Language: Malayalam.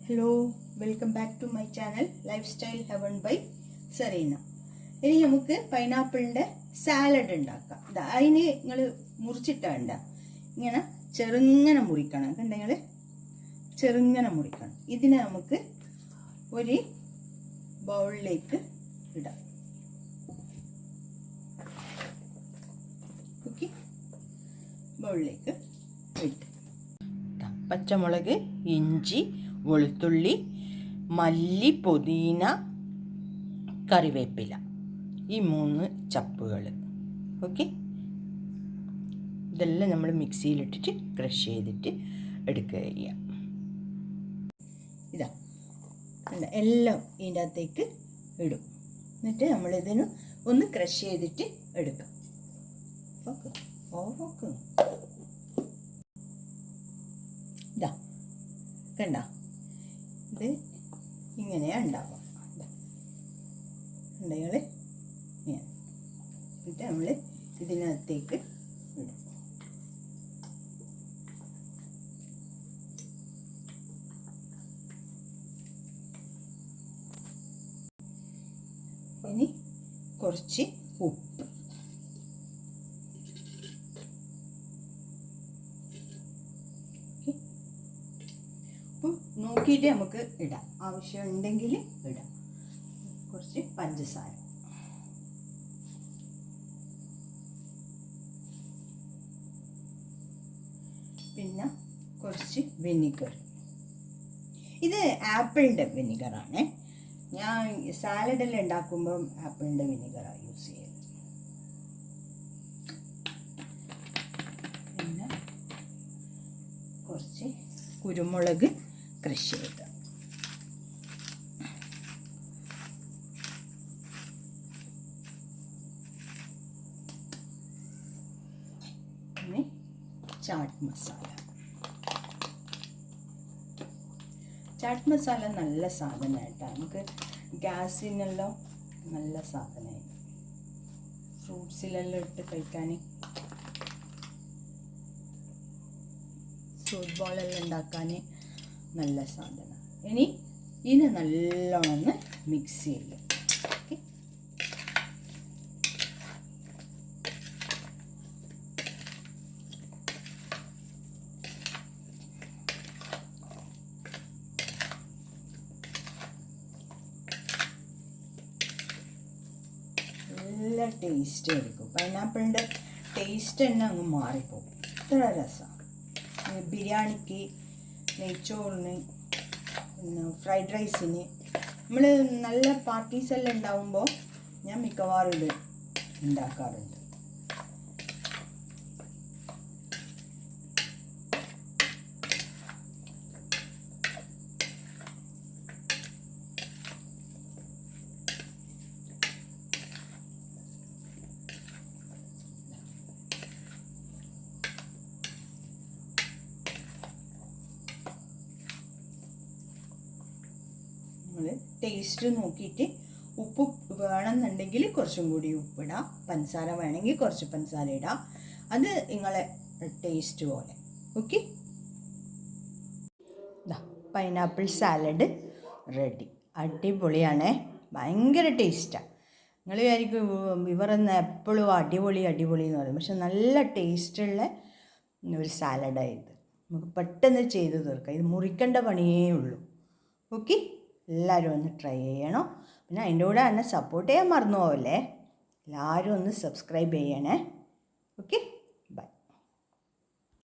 Hello, welcome back to my channel lifestyle heaven by Serena. ഇനി നമുക്ക് പൈനാപ്പിളിൻ്റെ സാലഡ് ഉണ്ടാക്കാം. അതിന് നിങ്ങൾ മുറിച്ചിട്ടേണ്ട, ഇങ്ങനെ ചെറുങ്ങനെ മുറിക്കണം. കണ്ടെങ്കിൽ ചെറുങ്ങനെ മുറിക്കണം. ഇതിനെ നമുക്ക് ഒരു ബൗളിലേക്ക് ഇടാം. ഓക്കെ, ബൗളിലേക്ക് ഇട്ട് പച്ചമുളക്, ഇഞ്ചി, വെളുത്തുള്ളി, മല്ലി, പുതിന, കറിവേപ്പില, ഈ 3 ചപ്പുകൾ. ഓക്കെ, ഇതെല്ലാം നമ്മൾ മിക്സിയിലിട്ടിട്ട് ക്രഷ് ചെയ്തിട്ട് എടുക്കുക ചെയ്യാം. ഇതാ എല്ലാം ഇതിൻ്റെ അകത്തേക്ക് ഇടും. എന്നിട്ട് നമ്മളിതിന് ഒന്ന് ക്രഷ് ചെയ്തിട്ട് എടുക്കാം. ഓക്കെ, ഇതാ കണ്ട, ഇത് ഇങ്ങനെയാണ് ഉണ്ടാവുക. ഉണ്ടെങ്കിൽ എന്നിട്ട് നമ്മൾ ഇതിനകത്തേക്ക് ഇടും. ഇനി കുറച്ച് ഉപ്പ്, നോക്കിയിട്ട് നമുക്ക് ഇടാം. ആവശ്യമുണ്ടെങ്കിൽ ഇടാം. കുറച്ച് പഞ്ചസാര, പിന്നെ കുറച്ച് വിനിഗർ. ഇത് ആപ്പിളിൻ്റെ വിനിഗറാണ്. ഞാൻ സാലഡെല്ലാം ഉണ്ടാക്കുമ്പം ആപ്പിളിൻ്റെ വിനിഗറാണ് യൂസ് ചെയ്യുന്നത്. പിന്നെ കുറച്ച് കുരുമുളക് ക്രഷ് ചെയ്ത്, പിന്നെ ചാട്ട് മസാല. ചാട്ട് മസാല നല്ല സാധനമായിട്ടാണ്, നമുക്ക് ഗ്യാസിനെല്ലാം നല്ല സാധനമായി. ഫ്രൂട്ട്സിലെല്ലാം ഇട്ട് കഴിക്കാൻ, ഫ്രൂട്ട് ബോളെല്ലാം ഉണ്ടാക്കാൻ നല്ല സാധനം. ഇനി ഇതിനെ നല്ലോണം ഒന്ന് മിക്സ് ചെയ്യും. ഓക്കെ, നല്ല ടേസ്റ്റ് ആയിരിക്കും. പൈനാപ്പിളിൻ്റെ ടേസ്റ്റ് തന്നെ അങ്ങ് മാറിപ്പോകും. ഇത്ര രസമാണ്. ബിരിയാണിക്ക്, നെയ്ച്ചോറിന്, പിന്നെ ഫ്രൈഡ് റൈസിന്, നമ്മൾ നല്ല പാർട്ടീസെല്ലാം ഉണ്ടാവുമ്പോൾ ഞാൻ മിക്കവാറും ഇത് ഉണ്ടാക്കാറുണ്ട്. ടേസ്റ്റ് നോക്കിയിട്ട് ഉപ്പ് വേണമെന്നുണ്ടെങ്കിൽ കുറച്ചും കൂടി ഉപ്പിടാം. പഞ്ചസാര വേണമെങ്കിൽ കുറച്ച് പഞ്ചസാര ഇടാം. അത് നിങ്ങളെ ടേസ്റ്റ് പോലെ. Okay, pineapple salad ready. അടിപൊളിയാണേ, ഭയങ്കര ടേസ്റ്റാണ്. നിങ്ങൾ വിചാരിക്കും ഇവരെന്ന് എപ്പോഴും അടിപൊളി എന്ന് പറയും, പക്ഷെ നല്ല ടേസ്റ്റുള്ള ഒരു സാലഡായത്. നമുക്ക് പെട്ടെന്ന് ചെയ്ത് തീർക്കാം. ഇത് മുറിക്കേണ്ട പണിയേ ഉള്ളൂ. ഓക്കെ, എല്ലാവരും ഒന്ന് ട്രൈ ചെയ്യണം. പിന്നെ അതിൻ്റെ കൂടെ എന്നെ സപ്പോർട്ട് ചെയ്യാൻ മറന്നു പോവല്ലേ. എല്ലാവരും ഒന്ന് സബ്സ്ക്രൈബ് ചെയ്യണേ. ഓക്കെ.